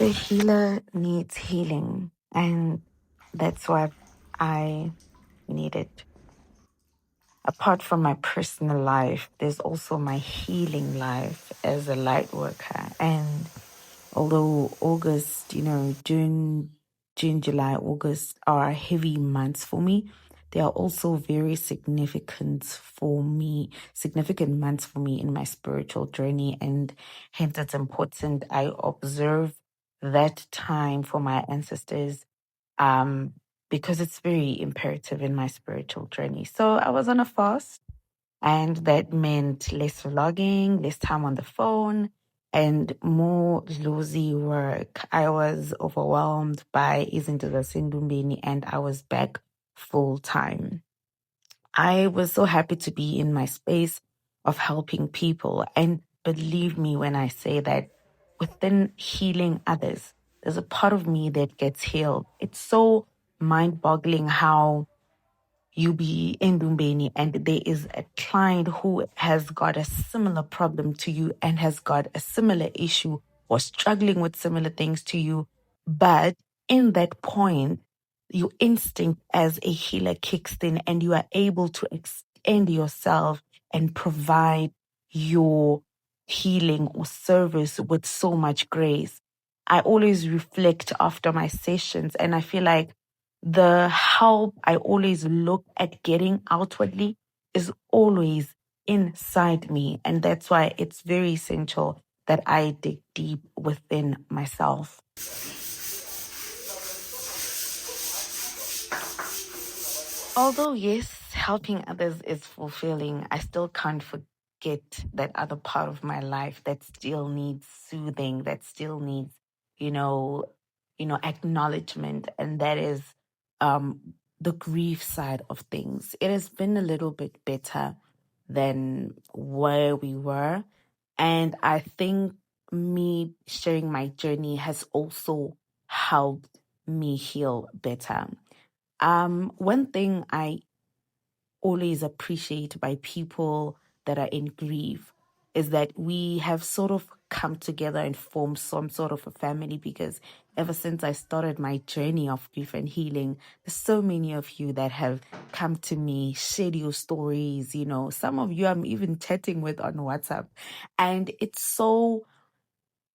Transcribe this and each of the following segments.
The healer needs healing, and that's what I needed. Apart from my personal life, there's also my healing life as a light worker. And although August, June, July, August are heavy months for me, they are also very significant months for me in my spiritual journey. And hence it's important I observe that time for my ancestors, um, because it's very imperative in my spiritual journey. So I was on a fast, and that meant less vlogging, less time on the phone, and more Luzi work. I was overwhelmed by Izinto Zasendumbeni, and I was back full time. I was so happy to be in my space of helping people. And believe me when I say that within healing others, there's a part of me that gets healed. It's so mind boggling how you be in Dumbeni and there is a client who has got a similar problem to you and has got a similar issue or struggling with similar things to you. But in that point, your instinct as a healer kicks in and you are able to extend yourself and provide your healing or service with so much grace. I always reflect after my sessions and I feel like the help I always look at getting outwardly is always inside me. And that's why it's very essential that I dig deep within myself. Although, yes, helping others is fulfilling, I still can't forget that other part of my life that still needs soothing, that still needs, you know, acknowledgement, and that is um the grief side of things. It has been a little bit better than where we were, and I think me sharing my journey has also helped me heal better. One thing I always appreciate by people that are in grief is that we have sort of come together and formed some sort of a family, because ever since I started my journey of grief and healing, there's so many of you that have come to me, shared your stories, some of you I'm even chatting with on WhatsApp. And it's so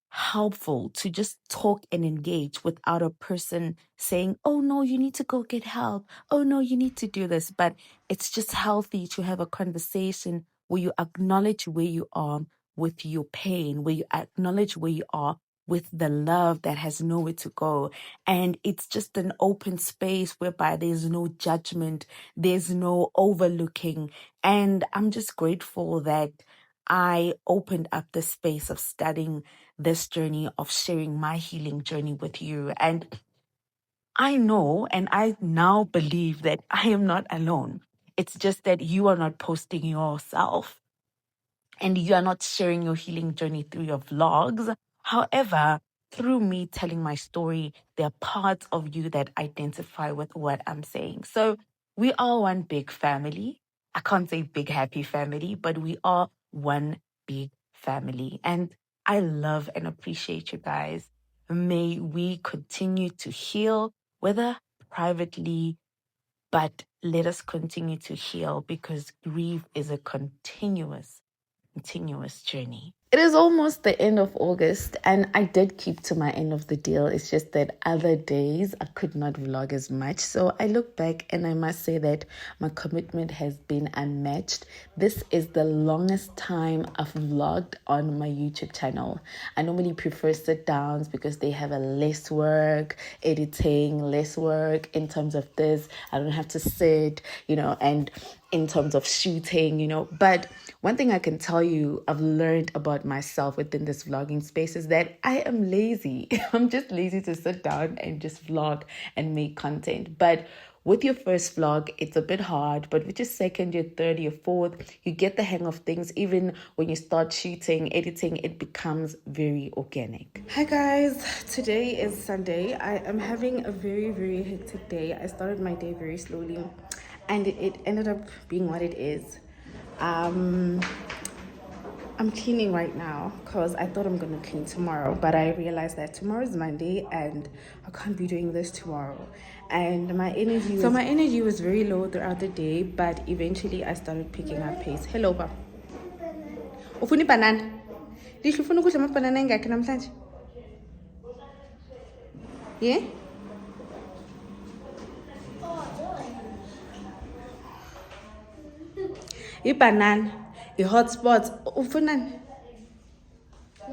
helpful to just talk and engage without a person saying, oh no, you need to go get help. Oh no, you need to do this. But it's just healthy to have a conversation where you acknowledge where you are with your pain, where you acknowledge where you are with the love that has nowhere to go. And it's just an open space whereby there's no judgment, there's no overlooking. And I'm just grateful that I opened up the space of studying this journey, of sharing my healing journey with you. And I know and I now believe that I am not alone. It's just that you are not posting yourself and you are not sharing your healing journey through your vlogs. However, through me telling my story, there are parts of you that identify with what I'm saying. So we are one big family. I can't say big happy family, but we are one big family. And I love and appreciate you guys. May we continue to heal, whether privately, but let us continue to heal, because grief is a continuous journey. It is almost the end of August, and I did keep to my end of the deal. It's just that other days I could not vlog as much. So I look back and I must say that my commitment has been unmatched. This is the longest time I've vlogged on my YouTube channel. I normally prefer sit downs because they have a less work, editing, less work in terms of this. I don't have to sit, and in terms of shooting, but one thing I can tell you I've learned about myself within this vlogging space is that I am lazy. I'm just lazy to sit down and just vlog and make content. But with your first vlog, it's a bit hard, but with your second, your third, your fourth, you get the hang of things. Even when you start shooting, editing, it becomes very organic. Hi guys, today is Sunday. I am having a very, very hectic day. I started my day very slowly and it ended up being what it is. I'm cleaning right now because I thought I'm going to clean tomorrow, but I realized that tomorrow is Monday and I can't be doing this tomorrow. And my energy was very low throughout the day, but eventually I started picking up pace. Hello, ba. Ufuna banana? Disho ufuna ukudla amabhanana engakho namhlanje? Yeah? Banana, the hotspots. Ufuna? I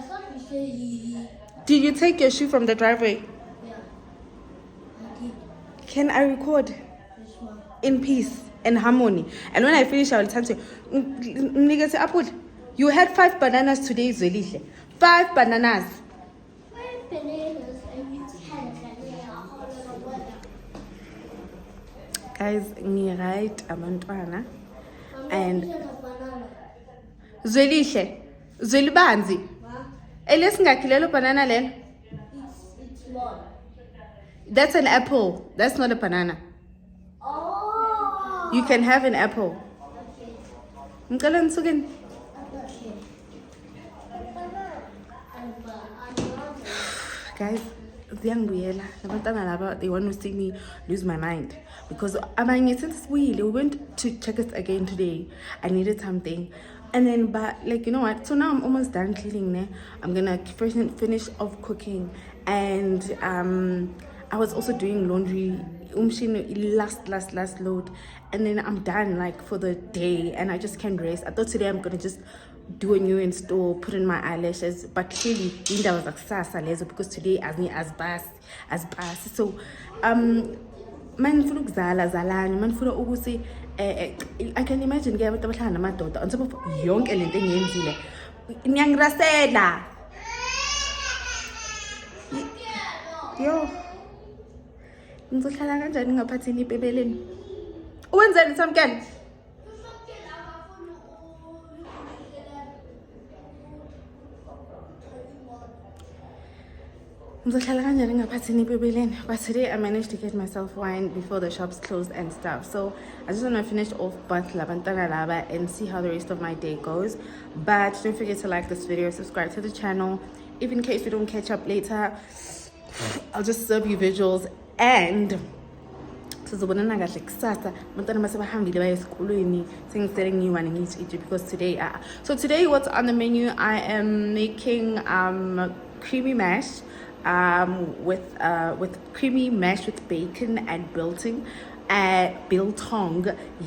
thought you said Did you take your shoe from the driveway? Yeah, I did. Can I record? Yes, ma'am. In peace and harmony. And when I finish, I will tell you, you had 5 bananas today, Zwelihle. 5 bananas. 5 bananas and you had a banana. Guys, me right, abantwana. And banana. Zwelihle, Zwelibanzi. Elesingakilelo banana lelo. It's small. That's an apple. That's not a banana. Oh. You can have an apple. Ngicela nisuke. Guys, they want to see me lose my mind because since we went to check it again today. I needed something, and then but like you know what? So now I'm almost done cleaning. There, I'm gonna finish off cooking, and I was also doing laundry. Last load, and then I'm done like for the day, and I just can't rest. I thought today I'm gonna just do a new install, put in my eyelashes, but clearly Linda was like because today as bas. So man funa ukuzala zalanye man funa ukuthi I can imagine ke abantu abahlala namadoda on top of yonke lento engiyenzile niyangirasela yo ngizohlala kanjani ngaphathini ipebeleni uwenzeni Samkani but today I managed to get myself wine before the shops closed and stuff. So I just want to finish off Bath Labantana Laba and see how the rest of my day goes. But don't forget to like this video, subscribe to the channel. If in case we don't catch up later, I'll just serve you visuals and sizobonana kahle kusasa abantwana masebahambile baye esikolweni sengiselling you one ngithi because today so today what's on the menu, I am making creamy mash with creamy mash with bacon and biltong,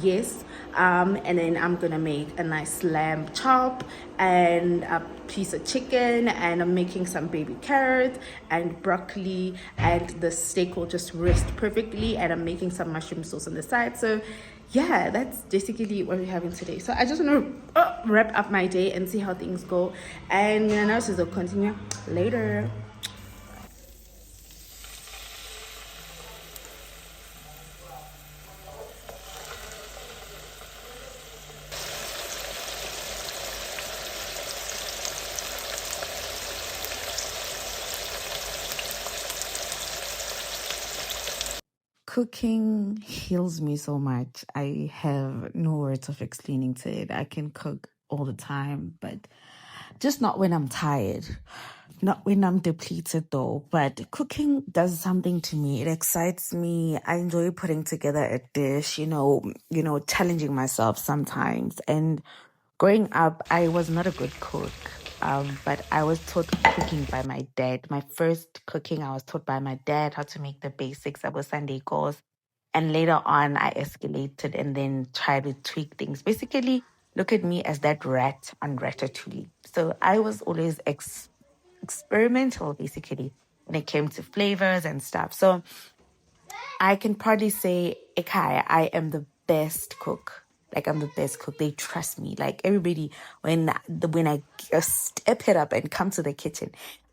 yes, and then I'm gonna make a nice lamb chop and a piece of chicken, and I'm making some baby carrots and broccoli, and the steak will just rest perfectly, and I'm making some mushroom sauce on the side. So yeah, that's basically what we're having today. So I just want to wrap up my day and see how things go, and analysis will continue later. Cooking heals me so much. I have no words of explaining to it. I can cook all the time, but just not when I'm tired. Not when I'm depleted though. But cooking does something to me. It excites me. I enjoy putting together a dish, challenging myself sometimes. And growing up, I was not a good cook. But I was taught cooking by my dad. My first cooking, I was taught by my dad how to make the basics of a Sunday course. And later on, I escalated and then tried to tweak things. Basically, look at me as that rat on Ratatouille. So I was always experimental, basically, when it came to flavors and stuff. So I can probably say, Ikai, I am the best cook. Like, I'm the best cook. They trust me. Like, everybody, when I step it up and come to the kitchen,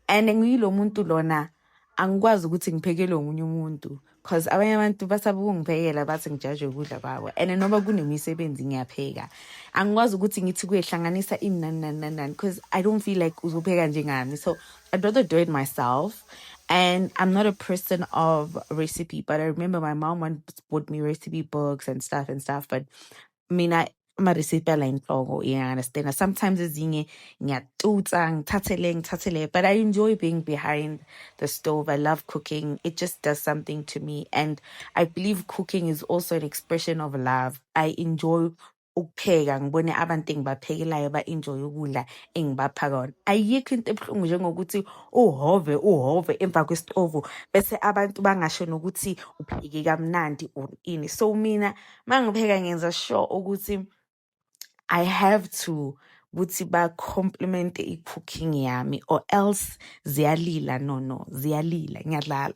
and ngiyilo muntu lona, angikwazi ukuthi ngiphekele omunye umuntu. Because abanye abantu basaba ukungiphekela bathi ngijaje ukudla kwabo. And noma kunemisebenzi ngiyapheka. Angikwazi ukuthi ngithi kuyehlanganisa nani because I don't feel like uzopheka njengami. So I'd rather do it myself. And I'm not a person of recipe, but I remember my mom once bought me recipe books and stuff. But I mean, ama-recipe ala inhloko, you understand? Sometimes ezinye ngiyatutsa, ngithathele, but I enjoy being behind the stove. I love cooking. It just does something to me. And I believe cooking is also an expression of love. I enjoy ukupheka, ngibone abantu engibaphekelayo ba-enjoy ukudla engibapha kona. Ayikho into ebuhlungu njengokuthi uhove emva kwesitovu bese abantu bangasho nokuthi upheke kamnandi or ini. So mina mangipheka ngenza sure ukuthi I have to ukuthi ba-compliment i-cooking yami, or else ziyalila. No, ziyalila, ngiyadlala.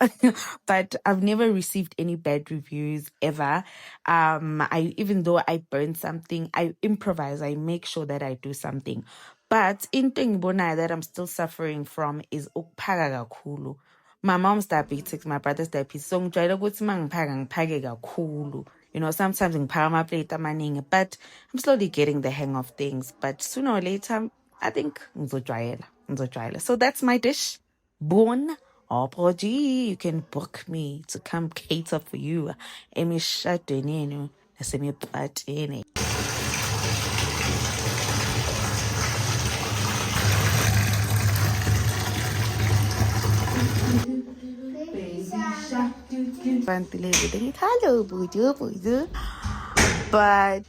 But I've never received any bad reviews ever. Even though I burn something, I improvise. I make sure that I do something. But into engibonayo that I'm still suffering from is ukuphaka kakhulu. My mom's diabetic, my brother's diabetic. So ngijwayele ukuthi mangiphaka ngiphake kakhulu. You know, sometimes ngiphaka amaplate amaningi, but I'm slowly getting the hang of things. But sooner or later, I think ngizojwayela. So that's my dish. Bon appetit. You can book me to come cater for you. Emishadweni yenu nasemiphatini. But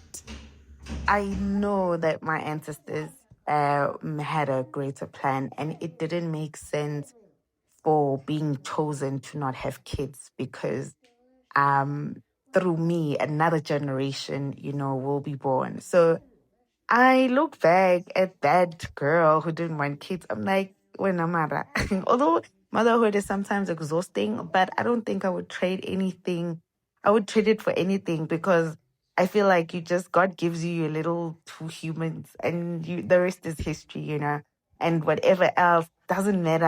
I know that my ancestors had a greater plan, and it didn't make sense for being chosen to not have kids, because through me another generation, will be born. So I look back at that girl who didn't want kids. I'm like, when Amara. Although motherhood is sometimes exhausting, but I don't think I would trade anything. I would trade it for anything, because I feel like God gives you your little two humans, and the rest is history, and whatever else doesn't matter,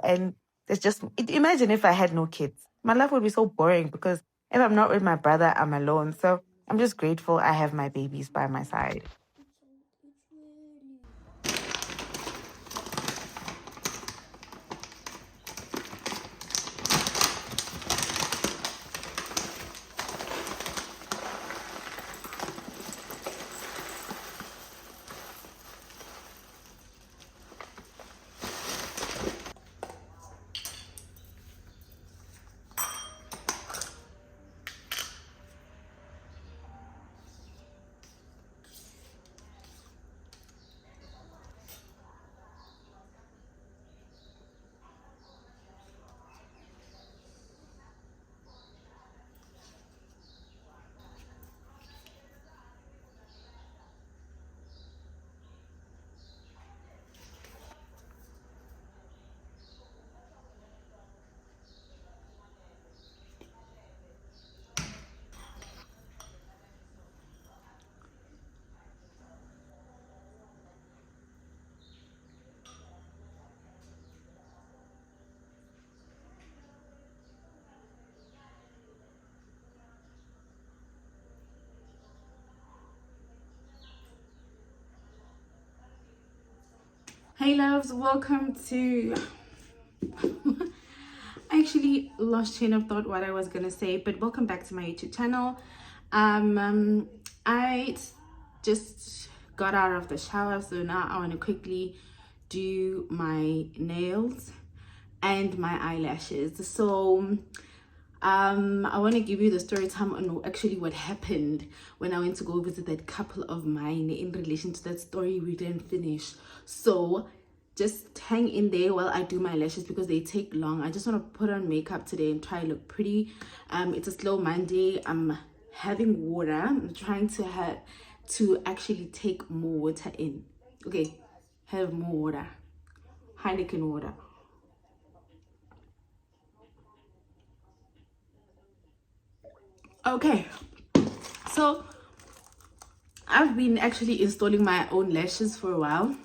and it's just, imagine if I had no kids. My life would be so boring, because if I'm not with my brother, I'm alone. So I'm just grateful I have my babies by my side. Hey loves, welcome to I actually lost train of thought what I was gonna say, but welcome back to my YouTube channel. I just got out of the shower, so now I want to quickly do my nails and my eyelashes. So I want to give you the story time on actually what happened when I went to go visit that couple of mine in relation to that story we didn't finish. So just hang in there while I do my lashes, because they take long. I just want to put on makeup today and try to look pretty. It's a slow Monday. I'm having water. I'm trying to actually take more water in. Okay, have more water. Heineken water. Okay, so I've been actually installing my own lashes for a while.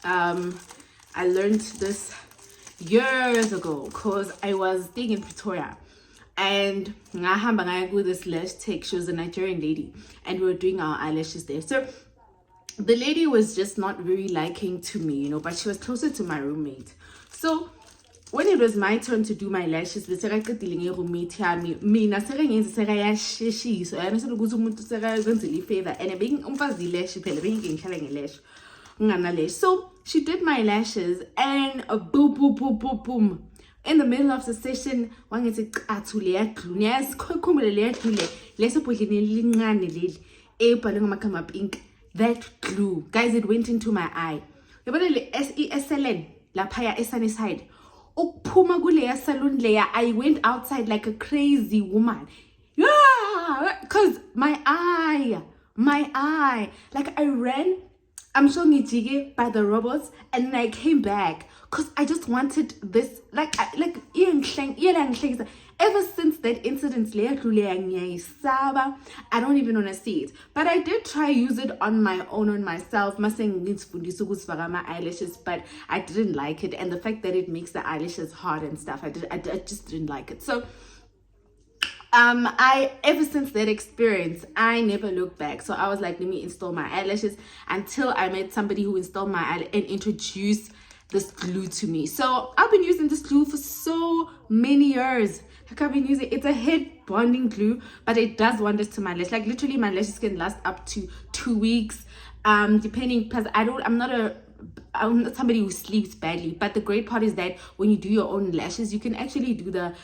I learned this years ago because I was staying in Pretoria, and with this lash tech. She was a Nigerian lady, and we were doing our eyelashes there. So the lady was just not very liking to me, but she was closer to my roommate. So when it was my turn to do my lashes, the roommate mina sekayasheshiswa yana selokuthi umuntu sekayenzile ifavor and umfazi lash phela bengihlala ngelash ngana. So she did my lashes and boom boom boom boom boom. In the middle of the session, wangithi qathu leya glue niyasikhumule leya glue lesebhodleni elincane leli ebhalwe ngamakhama pink. That glue, guys, it went into my eye. Yabona le SESLN lapha eSunnyside. Ukphuma kuleya salon leya, I went outside like a crazy woman. Yeah, cause my eye, like I ran. I'm showing it by the robots, and then I came back because I just wanted this, ever since that incident, I don't even want to see it. But I did try use it on my own, on myself. My eyelashes, but I didn't like it, and the fact that it makes the eyelashes hard and stuff, I just didn't like it. So I ever since that experience, I never looked back. So I was like, let me install my eyelashes until I met somebody who installed my eyelash and introduced this glue to me. So I've been using this glue for so many years. Like I've been using it's a head bonding glue, but it does wonders to my lash. Like literally my lashes can last up to 2 weeks, depending, because I'm not somebody who sleeps badly. But the great part is that when you do your own lashes, you can actually do the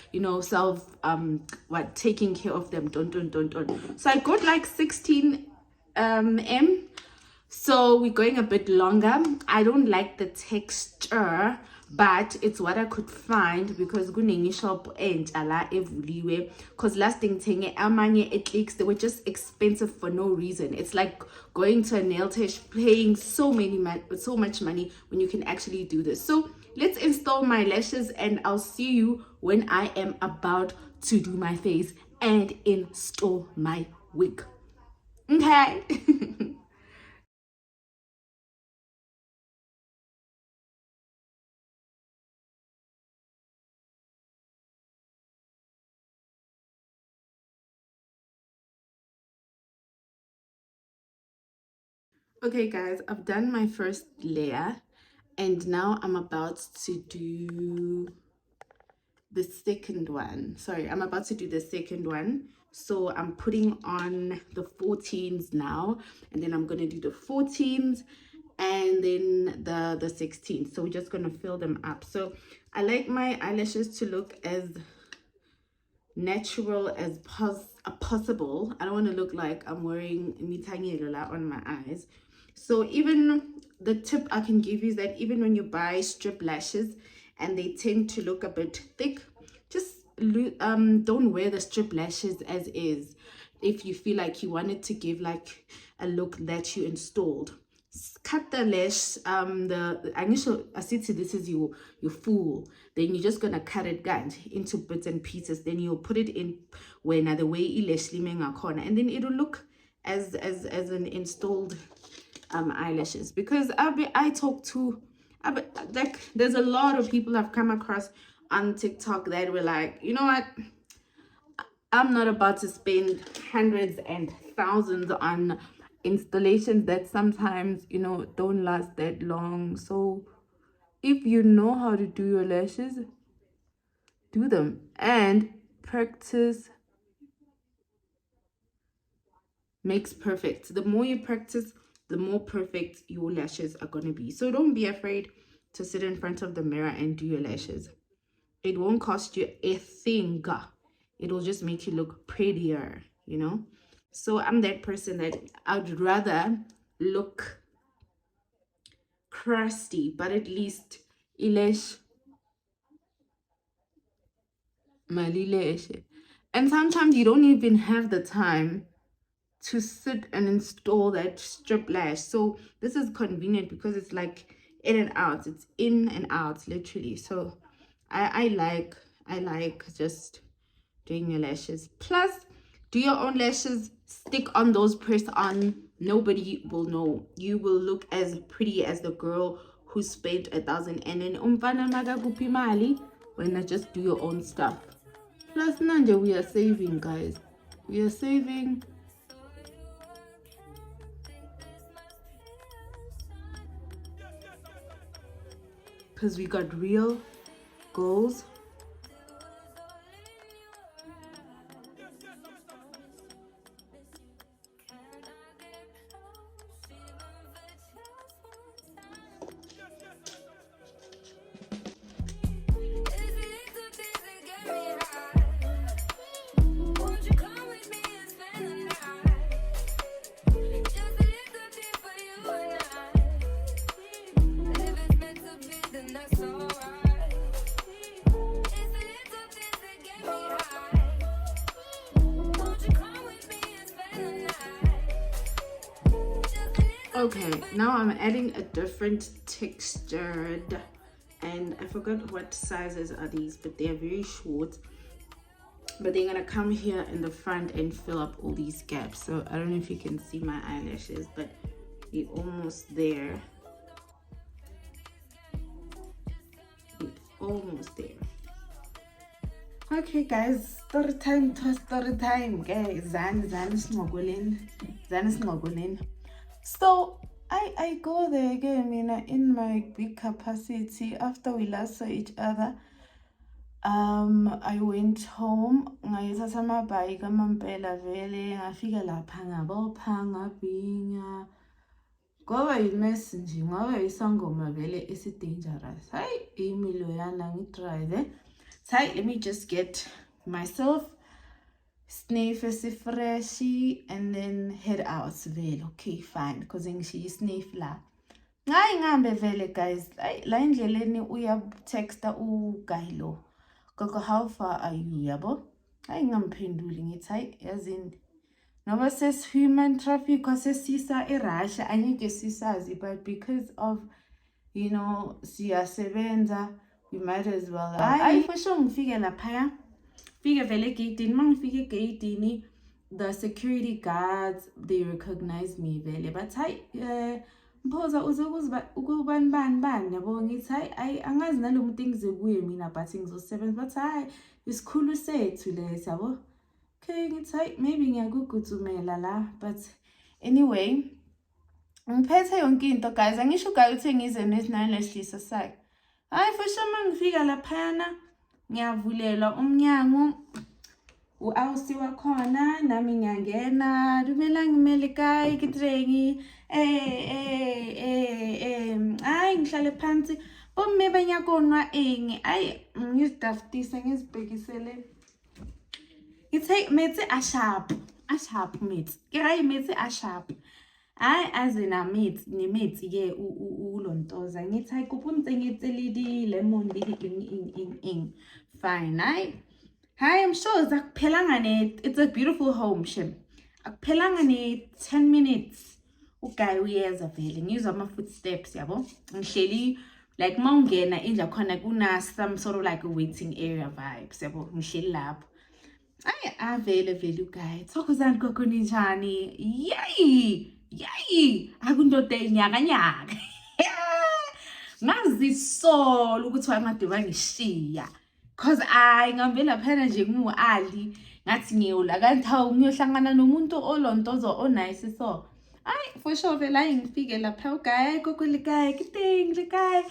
self taking care of them. Don't. So I got like 16 m. So we're going a bit longer. I don't like the texture, but it's what I could find because kunengi shop ala evuliwe. Because last thing thing amanye etliks, they were just expensive for no reason. It's like going to a nail tech, paying so much money when you can actually do this. So let's install my lashes and I'll see you when I am about to do my face and install my wig. Okay. Okay guys, I've done my first layer and now I'm about to do the second one. I'm about to do the second one. So I'm putting on the 14s now, and then I'm going to do the 14s and then the 16s. So we're just going to fill them up. So I like my eyelashes to look as natural as possible. I don't want to look like I'm wearing mitangela on my eyes. So even the tip I can give you is that even when you buy strip lashes and they tend to look a bit thick, just don't wear the strip lashes as is. If you feel like you wanted to give like a look that you installed, cut the lash, the initial asiti, this is your full, then you're just gonna cut it into bits and pieces, then you'll put it in when the way lash corner, and then it'll look as an installed eyelashes. Because there's a lot of people I've come across on TikTok that were like, you know what, I'm not about to spend hundreds and thousands on installations that sometimes don't last that long. So if you know how to do your lashes, do them, and practice makes perfect. The more you practice, the more perfect your lashes are going to be. So don't be afraid to sit in front of the mirror and do your lashes. It won't cost you a thing. It will just make you look prettier, So I'm that person that I'd rather look crusty, but at least ilash malilesh. And sometimes you don't even have the time to sit and install that strip lash. So this is convenient because it's like in and out. It's in and out, literally. So I like just doing your lashes. Plus, do your own lashes, stick on those press on. Nobody will know. You will look as pretty as the girl who spent 1,000. And then when I just do your own stuff. Plus, Nanja, we are saving, guys. We are saving. Because we got real goes. Okay, now I'm adding a different textured, and I forgot what sizes are these, but they're very short. But they're gonna come here in the front and fill up all these gaps. So I don't know if you can see my eyelashes, but we're almost there. We're almost there. Okay guys, story time, guys. Zan Snogolin. So I go there again, in my big capacity. After we last saw each other, I went home. Ngayithatha amabhayi kaMampela vele ngafika lapha ngabopha ngabhinya. Ngoba yimesi nje, ngoba isangoma vele esi-dangerous. Hayi, imilo yana ngidrive. Hayi, let me just get myself sniff freshy and then head out vele. Okay, fine, because ngishiya sniff la. Hayi ngihambe vele guys. Hayi, la endleleni uyatexta uguy lo. Koko, how far are you, yabo? Hayi ngamphenduli ngithi hayi yazini. Noba says human traffic kwasesisa eRussia angeke sisazi, but because of siyasebenza, we might as well. Hayi for sure ngifike lapha. Fike vele egeyidini, mangifike egeyidini, the security guards, they recognize me vele. But hayi Mphoza ukubani yabo, ngithi hayi angazi nalo muntu engize kuye mina, but ngizosebenza. But hayi isikhulu sethu lesi yabo. Okay, ngithi hayi maybe ngiyakugudzumela la. But anyway, ngiphethe yonke into guys. Angisho ugayi uthi ngize nesinalehlisa sakhe. Hayi for sure mangifika laphana ngiyavulelwa umnyango, u-awusi wakhona, nami ngiyangena. Dumela ngimele kae kitrengi. Hayi ngihlale phansi. Bomme banyakonwa hayi ngizidaftise ngizibhekisele. Ngithi metsi a sharp metsi. Ke hayi metsi a sharp. Hayi azena metsi nemetsi ke ulontoza. Ngithi hayi kupunze ngitseli di lemon di ing. Fine. Hi, I'm sure it's a beautiful home, Shem. Akuphelanga ne 10 minutes. Uguy uyeza vele ngizwa ama footsteps yabo. Ngihleli like mawungena indla khona kuna some sort of like a waiting area vibes yabo. Ngihleli lapho. Hayi avele uguy. Thokozani gogo ninjani? Yay! Akundoda inyaka. Ngazisola ukuthi wamade wangishiya. Cause ngihambe laphana nje ngu-Ali ngathi ngiyola kanti hawu ngiyohlangana nomuntu olontozo nice. So for sure vele hayi ngifike lapha uguy gogo likayi kiting likayi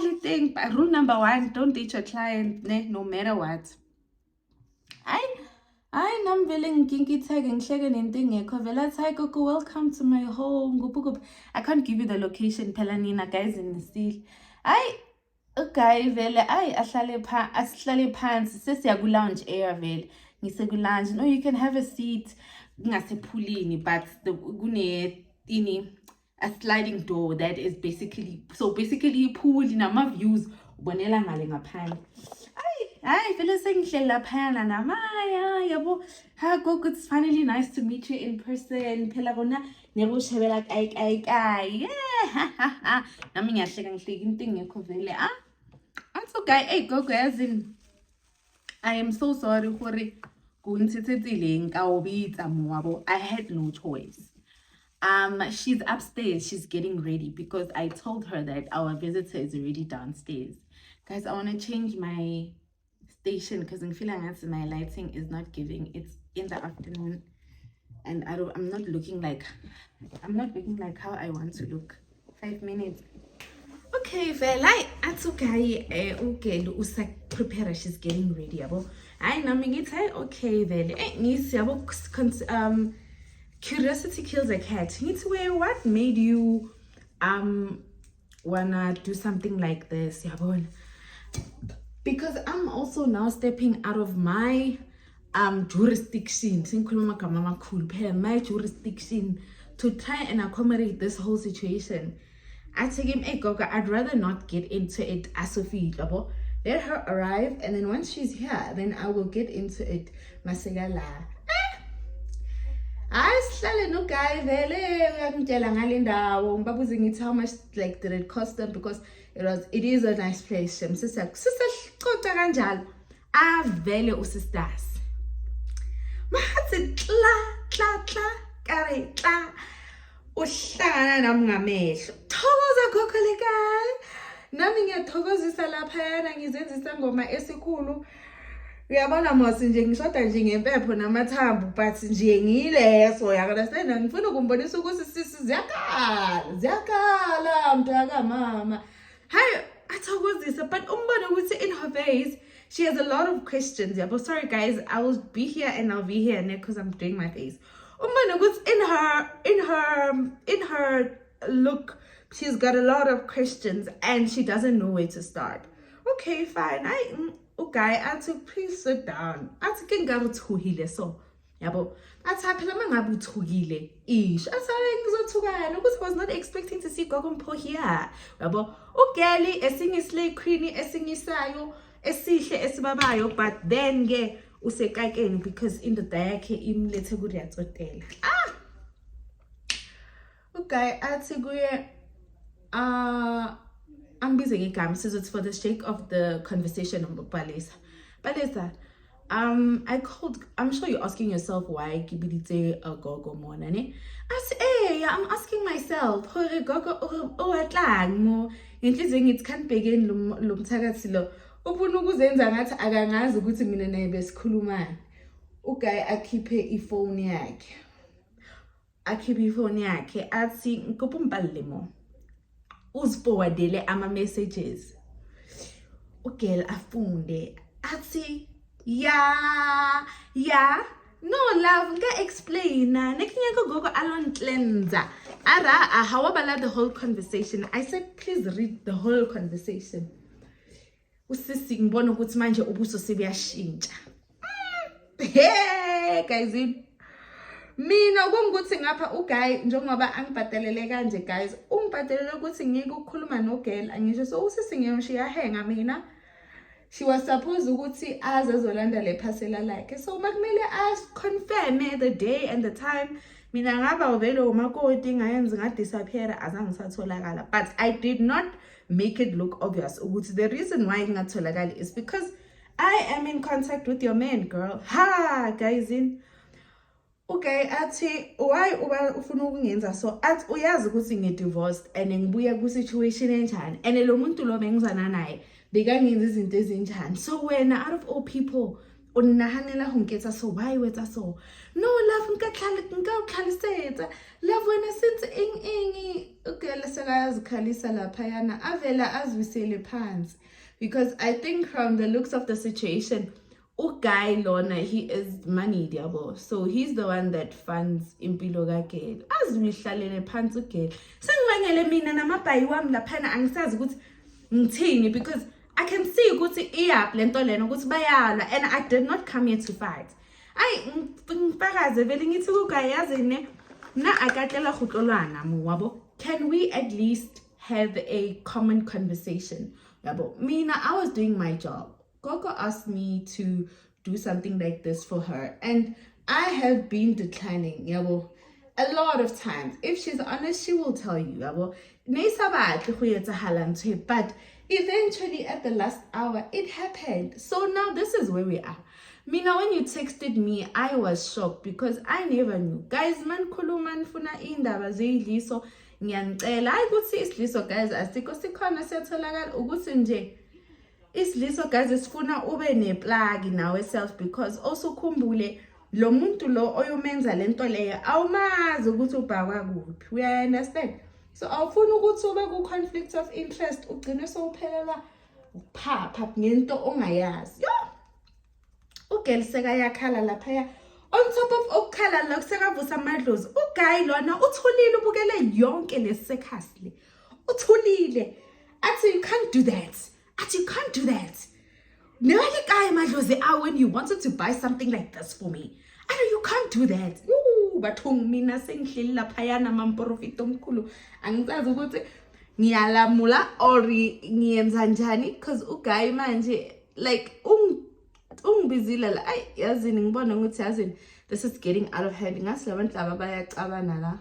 liting. But rule number 1, don't date your client no matter what. Hayi nami vele nginkitheke ngihleke nento engekho vele athi hayi gogo welcome to my home. I can't give you the location phela nina guys in Nisile. Uguy vele asihlale phansi sesiya ku lounge area vele. Ngise ku lounge. No, you can have a seat ngasephulini, but kune a sliding door that is basically pool nama views ubonela ngale ngaphandle. Hayi vele sengihleli laphana namaya yabo. Ha gogo, it's finally nice to meet you in person. Phela bona nekushebela kayi. Yeah. Nami ngiyahleka ngihleki into engekho vele. Athi uguy gogo yazini I am so sorry gore kunthethethile ngawubitsa mwabo. I had no choice. She's upstairs, she's getting ready because I told her that our visitor is already downstairs. Guys, I want to change my station because I'm feeling like my lighting is not giving. It's in the afternoon and I'm not looking like how I want to look. 5 minutes. Okay. okay, vele athi ugayi ugeli usaprepare, she's getting ready yabo. Hayi nami ngithi okay vele ngisi yabo curiosity kills a cat. Ngithi what made you wanna do something like this yabo? Because I'm also now stepping out of my jurisdiction, my jurisdiction, to try and accommodate this whole situation. I told him, hey Goga, I'd rather not get into it as Sophie. Let her arrive, and then once she's here, then I will get into it. Masegala. I still no guy vele how much like did it cost them, because it is a nice place. Sister kanjalo. A vele usisters. Mahatsi tla kare tla. Uhlangana nami ngamehlo. Thokoza gogo lekai. Nami ngiyathokozisa lapha yana ngizenzisa ngoma esikhulu. Uyabona mos nje ngishoda nje ngempepho namathambo, but nje ngileso understand, ngifuna ukumbonisa ukuthi sisi ziyakhala mntaka mama. Hayi athokozisa, but umbona ukuthi in her face she has a lot of questions. Yeah, but sorry guys, I will be here and I'll be here because I'm doing my face. In her look, she's got a lot of questions and she doesn't know where to start. Okay, fine. Okay, I took please sit down. I took ngabuthuhile so. Yabo. Athaphela mangabuthuhile ish. Asabe ngizothukana because I was not expecting to see Gogo Mpho here. Yabo. Ugeli esingislay queenie esingisayo esihle esibabayo, but then ke usekakeni because indoda yakhe imlethe kuyatsotela. Okay, athi kuye ambize ngegama sizothi for the sake of the conversation Balisa. Balisa, I called, I'm sure you're asking yourself why Kibidite a Gogo Mona, ne? I said, hey, I'm asking myself, hore Gogo atlang mo, inhlizweni it can't begin lumthakathilo. Ufuna ukuzenza ngathi akangazi ukuthi mina naye besikhulumana. Ugayi akhiphe ifoni yakhe. Athi ngikupha umbhalele mo. Uzforwardele ama messages. Ugel afunde. Athi ya no love ngeke explain nekinyaka gogo alon cleanser. Ara how about the whole conversation? I said please read the whole conversation. Usisi ngibona ukuthi manje ubuso sebuyashintsha. Hey guys, mina kungukuthi ngapha uGuy njengoba angibhatalele kanje guys, ungibhatalele ukuthi ngike ukukhuluma noGirl, angisho so usisi ngiyomshiya henga mina. She was supposed ukuthi aze ezolanda le parcela lakhe, so makumele confirm the day and the time. Mina ngaba vele umakoti ngayenza ngadisappear azangisatholakala, but I did not make it look obvious. The reason why ngatholakala is because I am in contact with your man, girl. Ha guys in okay athi why ufuna ukungenza so athi uyazi ukuthi ngidivorced and ngibuya ku situation enjani and lo muntu lo bengizana naye bekangenza izinto ezinjani, so wena out of all people unahanela honketsa so why wetsa so no love ngikakhlalisetsa love wena since okay lesakazikhalisa lapha yana avela azwisele phansi, because I think from the looks of the situation uGuy lona he is money diabo, so he's the one that funds impilo kaGirl. Azwihlalele phansi uGirl sengibangele mina namabhayi wami laphana angisazi ukuthi ngithini, because I can see ukuthi iyap lento lena ukuthi bayala and I did not come here to fight. Ngifakaze vele ngithi uGuy yazi ne na akatlela khutlolwana wabo, can we at least have a common conversation yabo? Mina I was doing my job. Gogo asked me to do something like this for her, and I have been declining yabo a lot of times. If she's honest, she will tell you yabo but eventually at the last hour it happened. So now this is where we are. Mina, when you texted me, I was shocked because I never knew. Guys, man khuluma nifuna indaba zeyidliso ngiyangicela ukuthi isidliso guys asikho sikhona siyatholakala ukuthi nje isidliso guys sifuna ube neplug nawe self, because also khumbule lo muntu lo oyomenza lento leyo awumazi ukuthi ubhakwa kuphi. We understand. So awufuna ukuthi ube ku-conflict of interest ugcine sowuphelela ukuphapha ngento ongayazi. Yo, ugirl sekayakhala laphaya. On top of ukukhala la kusekavusa amadlozi, uguy lona uthulile ubukele yonke le-circus le. Uthulile. Athi you can't do that. Athi you can't do that. Never guy madlozi when you wanted to buy something like this for me. I know you can't do that. Bathong mina sengihleli laphayana mamprofit omkhulu. Angizazi ukuthi ngiyalamula or ngiyenza njani because uguy manje like ungibizile la ay yazini ngibona ukuthi yazini this is getting out of hand. Ngasi labantu laba bayacabana la.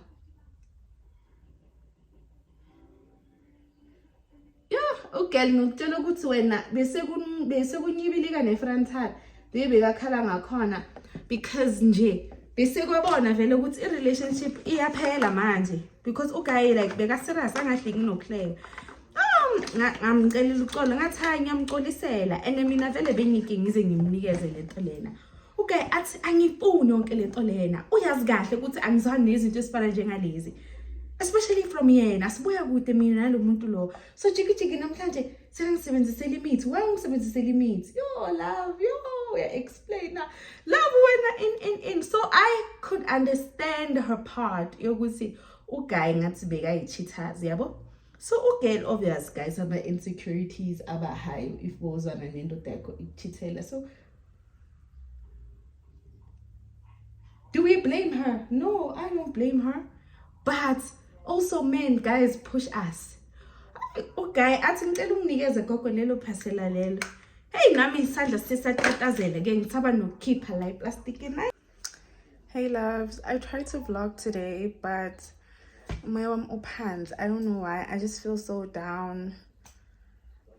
Ugirl ngikutshela ukuthi wena bese kunyibilika nefrontal bebekakhala ngakhona because nje bese kwabona vele ukuthi i-relationship iyaphela manje because uguy like beka serious angahliki noClaire. Ngamcelela uxolo ngathi hayi ngiyamxolisela and mina vele bengike ngize ngimnikeze lento lena. Uguy athi angifuni yonke lento lena. Uyazi kahle ukuthi angizwani nezinto ezifana njengalezi. Especially from yena sibuya kude mina nalomuntu lo. So jiki namhlanje sengisebenzisela imithi. Why ungisebenzisela imithi? Yo love, yo explain now. Love when in so I could understand her part yokuthi uguy ngathi bekayicheaters yabo. So ugirl obvious guys aba insecurities aba high if bozana nendoda yakho ichithela. So do we blame her? No, I don't blame her. But also men guys push us. Uguy athi ngicela unginikeze gogo lelo phasela lelo. Hey nami isandla sisatatazela ke ngithaba nokukhipha la plastic na. Hey loves, I tried to vlog today but my opens. I don't know why. I just feel so down.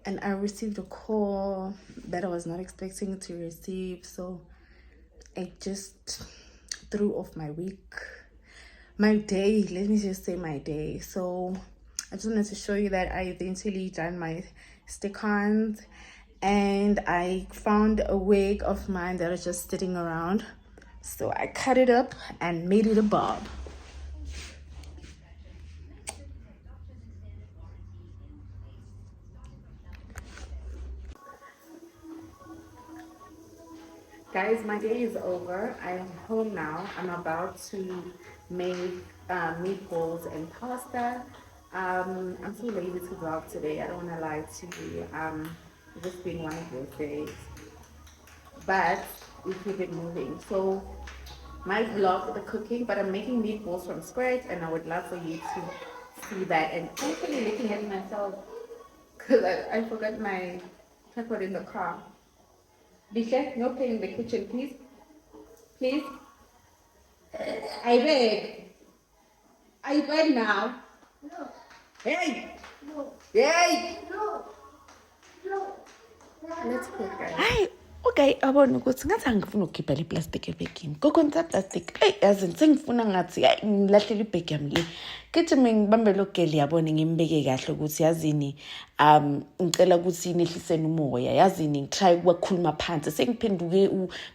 And I received a call that I was not expecting to receive, so it just threw off my week. My day, let me just say my day. So I just wanted to show you that I eventually done my stick-ons and I found a wig of mine that was just sitting around. So I cut it up and made it a bob. Guys, my day is over. I'm home now. I'm about to make meatballs and pasta. I'm so lazy to vlog today. I don't want to lie to you. It's just been one of those days. But we keep it moving. So my vlog, the cooking, but I'm making meatballs from scratch and I would love for you to see that. And actually looking at myself because I forgot my tripod in the car. Bisha, no play in the kitchen, please. Please. I beg now. No. Hey! No. Hey! No. No. Let's cook, guys. Hayi, okay, abona ukuthi ngathi angifuna ukukhipha le plastic ebhegini. Kokonza plastic. Hey, yazi sengifuna ngathi ngilahlela ibhegi yami le. Kithi mina ngibambe lo girl yabona ngimbeke kahle ukuthi yazini ngicela ukuthi nehlisene umoya. Yazini ngitry ukukhuluma phansi. Sengiphenduke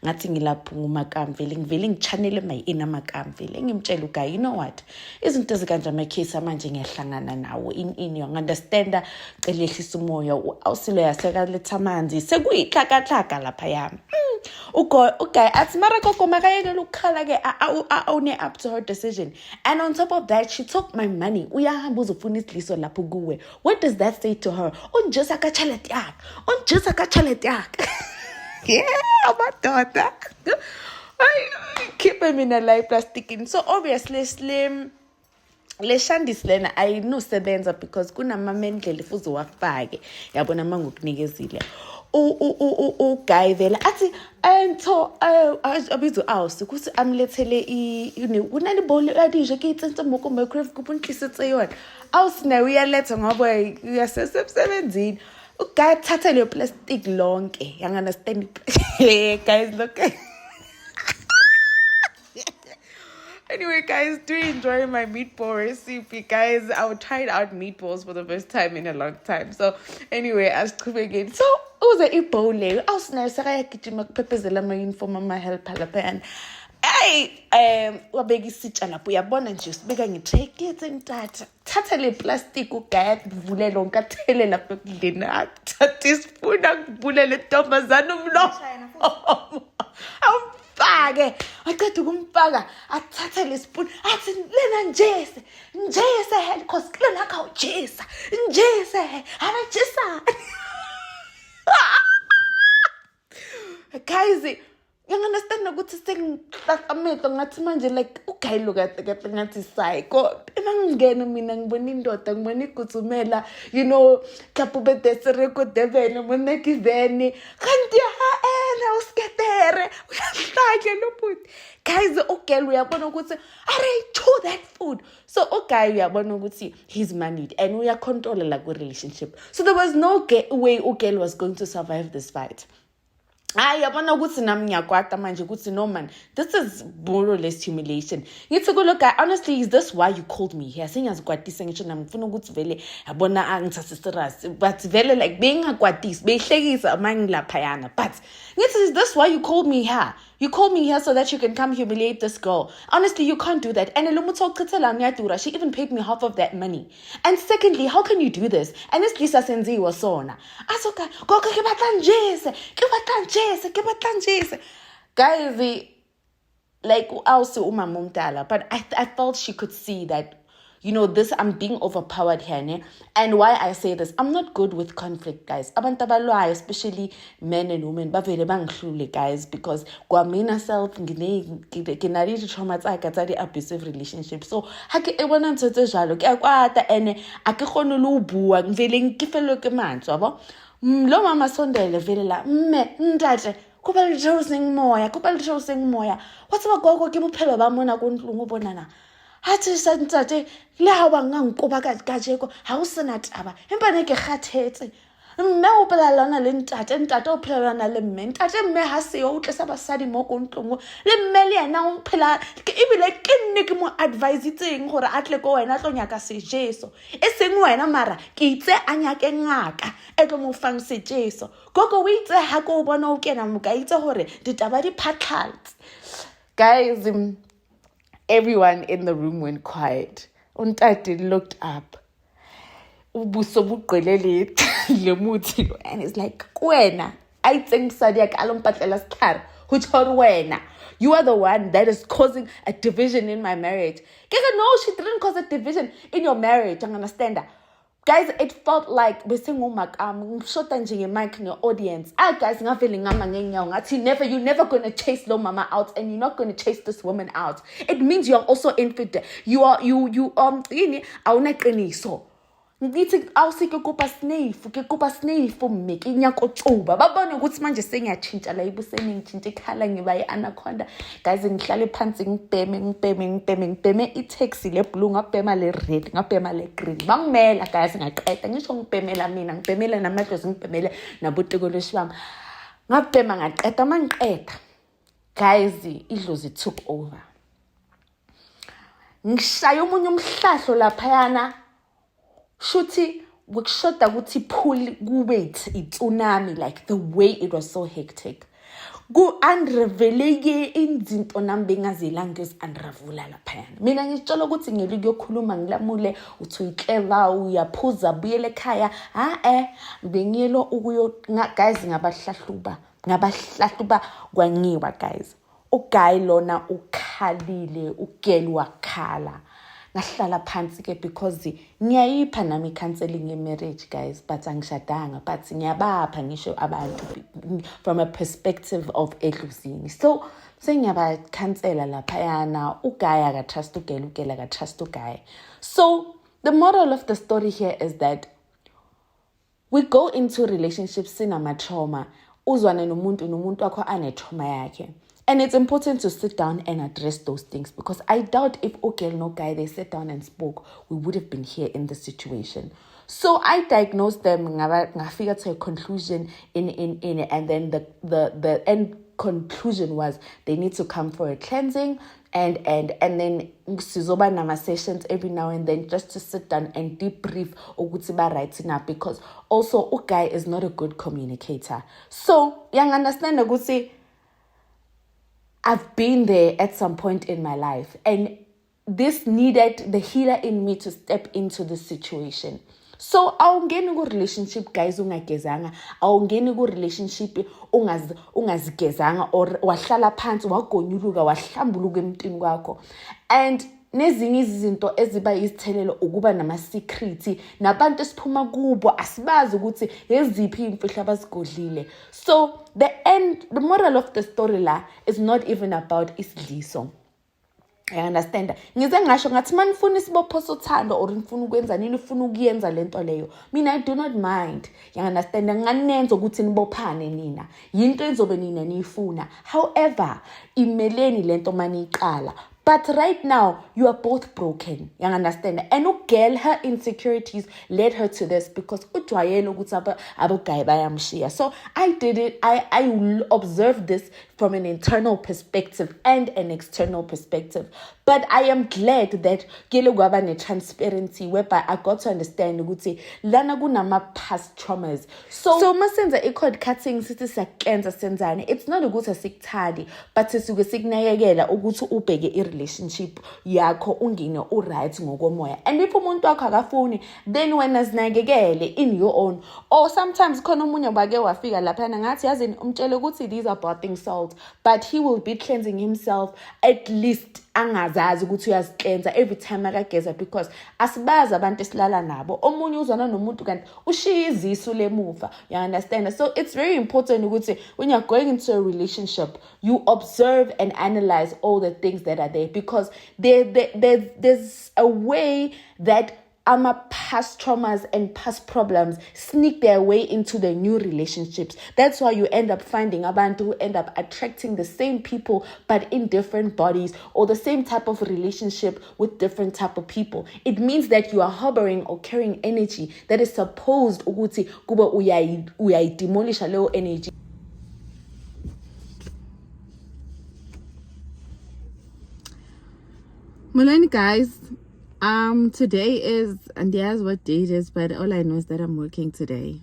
ngathi ngilapho ngumakamvele. Ngivele ngichanele my inner makamvele. Ngimtshela uguy, you know what? Izinto ezikanje ama case manje ngiyahlangana nawo in you understand cela ehlisa umoya awusilo yaseka letha amanzi sekuyihlakahlaka lapha yami. Uguy athi mara gogo makayekela ukukhala ke awune up to her decision. And on top of that she took my money. Uyahamba uzofuna isiliso lapho kuwe. What does that say to her? Unjusa ka chalet yak. Unjusa ka chalet yak. Yeah, amadoda. Keep him in a light plastic in. So obviously slim leshandis lena ayinosebenza because kunamamendlela futhi wafake yabona mangokunikezile uguy vela athi ento abizo awusi ukuthi amlethele unali bowl adije ke itsentse moko microwave kupunhlisetse yona awusina uyaletha ngoba uyasesemsebenzini uguy thatha le plastic lonke you understand guys look. Anyway, guys, do enjoy my meatball recipe, guys. I tried out meatballs for the first time in a long time. So, anyway, I was cooking it. So, it was a bowl. I was nice. I had to make peppers and my uniform and my help and wabeka isitsha lapho uyabona nje sibeka ngi-tray kethe ntatha thatha le plastic ugaya kuvulela lonke athele lapho ekudleni athatha isipuni akuvulele ntombazana umlomo awumfake aqeda ukumfaka athatha le spoon athi lena njese cause kulena khawujesa njese abajesa guys ngiyangiunderstand ukuthi sengihlakamehlo ngathi manje like ugayilo kade ngathi psycho emangingena mina ngibona indoda ngibona igutsumela kapube desireko devene monekiveni kanti ena usketere uyahlanya lo bhuti guys ugel uyabona ukuthi are chew that food so guy uyabona ukuthi he's married and uyacontrol like a relationship so there was no way ugel was going to survive this fight. Yabona ukuthi nami ngiyakwata manje ukuthi no man this is more or less humiliation ngithi kulo guy honestly is this why you called me here sengiyazikwatisa ngisho nami ngifuna ukuthi vele yabona angithathe serious but vele like bengakwatisi beyihlekisa amangilapha yana but ngithi is this why you called me here so that you can come humiliate this girl. Honestly, you can't do that. And she even paid me half of that money. And secondly, how can you do this? And this Lisa Senzi was sona. Asoka, go guys, like also umamumtala, but I felt she could see that this I'm being overpowered here, ne? And why I say this, I'm not good with conflict, guys. Abantu abalwayo, especially men and women, bavele bangihlule, guys, because kwamina self nginari traumatized tsa di abusive relationship. So hake ebona ntse jalo ke akwata ene ake khona lo bua ngivele ngifelo ke mantswe yabo lo mama sondele vele la mme ntate kuba le dosing moya what's about gogo ke bophelo ba mona ko ntlong o bonana hathi santsate le ha ba ngankoba ka jeko ha o sena taba empa ne ke kgathetse mme o pelalana le ntate o pelalana le mme ntate mme ha se o tlesa basadi mo ko ntlong le mme le yena o phela ebile ke nne ke mo advisitseng gore a tle ko wena tlo nyaka sejeso e seng wena mara ke itse a nyake ngaka e tlo mo fang sejeso gogo o itse ha ko bona o kena mo ka itse gore ditaba di phatlhatse guys. Everyone in the room went quiet. Untati looked up. Ubuso buqelele lemuthi and it's like, "Wena, I think Sadiak alompatlela star. Huchor wena. You are the one that is causing a division in my marriage." No, she didn't cause a division in your marriage. I understand that. Guys, it felt like we're saying short and mic in your audience. Guys, you're never gonna chase low mama out, and you're not gonna chase this woman out. It means you're also infidel. So ngithi awusike kupa snake mme ke nyako tsuba babone ukuthi manje sengiyatshintsha la ibuseni ngitshintsha ikhala ngiba ianaconda guys ngihlale phansi ngibheme itaxi le blue ngabhema le red ngabhema le green bangimela guys ngaqeda ngisho ngibhemela mina ngibhemela namadlozi ngibhemele nabutiko lweshwami ngabhema ngaqeda mangiqeda guys idlozi took over ngishaya umunye umhlahlo lapha yana Shuti wokushoda ukuthi pull kube tsunami like the way it was so hectic. Go unreveleke izinto nami bengazilanga unravula lapha. Mina ngitshela ukuthi ngeli kuyokhuluma ngilamule uthi uyiclever uyaphuza buyele ekhaya. Bengiyelo guys ngabahlahluba kwangiwa guys. Uguy lona ukhalile ugel wakhala. Ngahlala phansi ke because ngiyayipha nami counseling marriage guys but angishadanga but ngiyabapha ngisho abantu from a perspective of edluzini so sengiyaba cancela lapha yana ugaya ka trust ugela ka trust ugaya. So the moral of the story here is that we go into relationships sinama trauma uzwane nomuntu wakho ane trauma yakhe. And it's important to sit down and address those things because I doubt if okay no guy they sat down and spoke, we would have been here in this situation. So I diagnosed them, I figured to a conclusion in it, and then the end conclusion was they need to come for a cleansing and then sizoba nama sessions every now and then just to sit down and debrief ukuthi ba right now because also okay is not a good communicator. So yang understand ukuthi I've been there at some point in my life, and this needed the healer in me to step into the situation. So awungeni ku relationship guys ungagezanga, awungeni ku relationship ungazigezanga or wahlala phansi wagonyuluka wahlambuluka emntini kwakho. And nezinye izinto eziba izithelelo ukuba nama secret nabantu esiphuma kubo asibazi ukuthi eziphi imfihlo abazigodlile. So the moral of the story la is not even about isidliso. I understand. Ngize ngasho ngathi manifuna isibopho sothando or nifuna ukwenza nini ufuna ukuyenza lento leyo. Mina I do not mind. You understand? Nganenza ukuthi nibophane nina. Yinto ezobe nina niyifuna. However, imeleni lento maniqala. But right now, you are both broken. You understand? And girl, her insecurities led her to this because so I did it. I observed this from an internal perspective and an external perspective. But I am glad that transparency whereby I got to understand lana kunama past traumas. So masenza i-cord cutting sithi siyakenza senzani. It's not ukuthi asikuthandi, but sisuke sikunakekela ukuthi ubheke relationship yakho ungine uright ngokomoya. And if umuntu wakho akafuni, then wena zinakekele in your own. Or sometimes khona umunye bake wafika lapha ngathi yazini umtshele ukuthi these are bathing salt, but he will be cleansing himself at least angazazi ukuthi uyaziklenza every time akageza, because asibazi abantu esilala nabo omunye uzana nomuntu kanti ushiya izisu lemuva. You understand? So it's very important ukuthi when you're going into a relationship you observe and analyze all the things that are there, because there's a way that past traumas and past problems sneak their way into the new relationships. That's why you end up finding abantu who end up attracting the same people but in different bodies, or the same type of relationship with different type of people. It means that you are harboring or carrying energy that is supposed ukuthi kuba uyai demolish a little energy. Molweni guys. Today is, and yes, what day it is, but all I know is that I'm working today.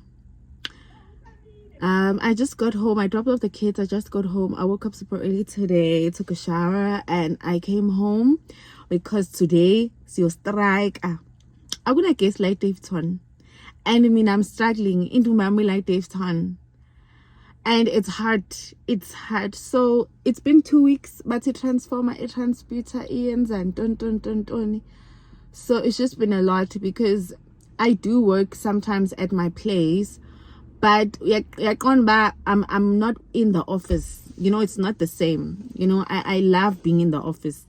I just got home. I dropped off the kids. I just got home. I woke up super early today, took a shower, and I came home because today it's your strike. I'm gonna guess like Dave Ton. And I mean, I'm struggling into mommy like Dave Ton. And it's hard. It's hard. So it's been 2 weeks, but a transformer, a transputer, Ian's and don't. So it's just been a lot because I do work sometimes at my place, but I'm not in the office. You know, it's not the same. You know, I love being in the office.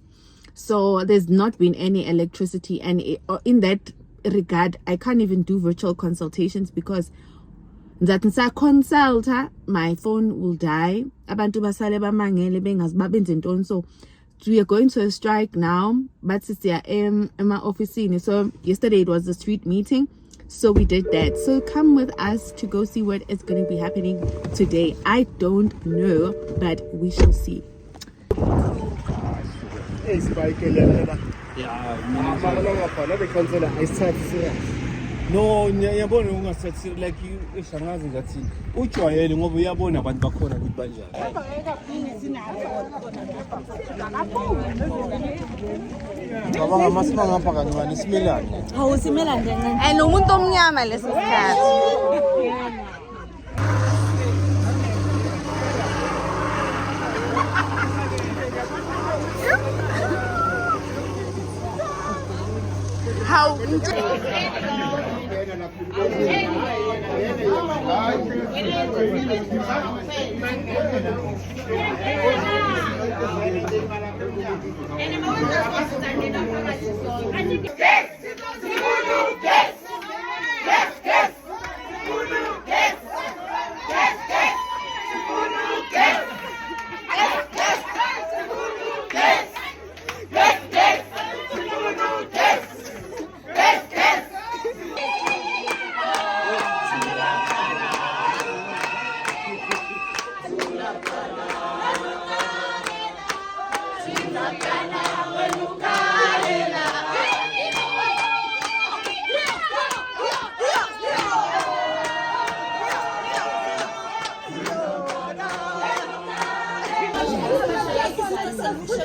So there's not been any electricity, and in that regard, I can't even do virtual consultations because that consult, my phone will die. So we are going to a strike now, but it's in my office. So yesterday it was a street meeting, so we did that. So come with us to go see what is going to be happening today. I don't know, but we shall see. No, ngiyabona ungasathi like eshangazi ngathi ujwayele ngoba uyabona abantu bakhona ukuthi banjani. Baba masima ngapha kancane simelane. Hawu simelane kancane. And umuntu omnyama lesikhathi. How Now,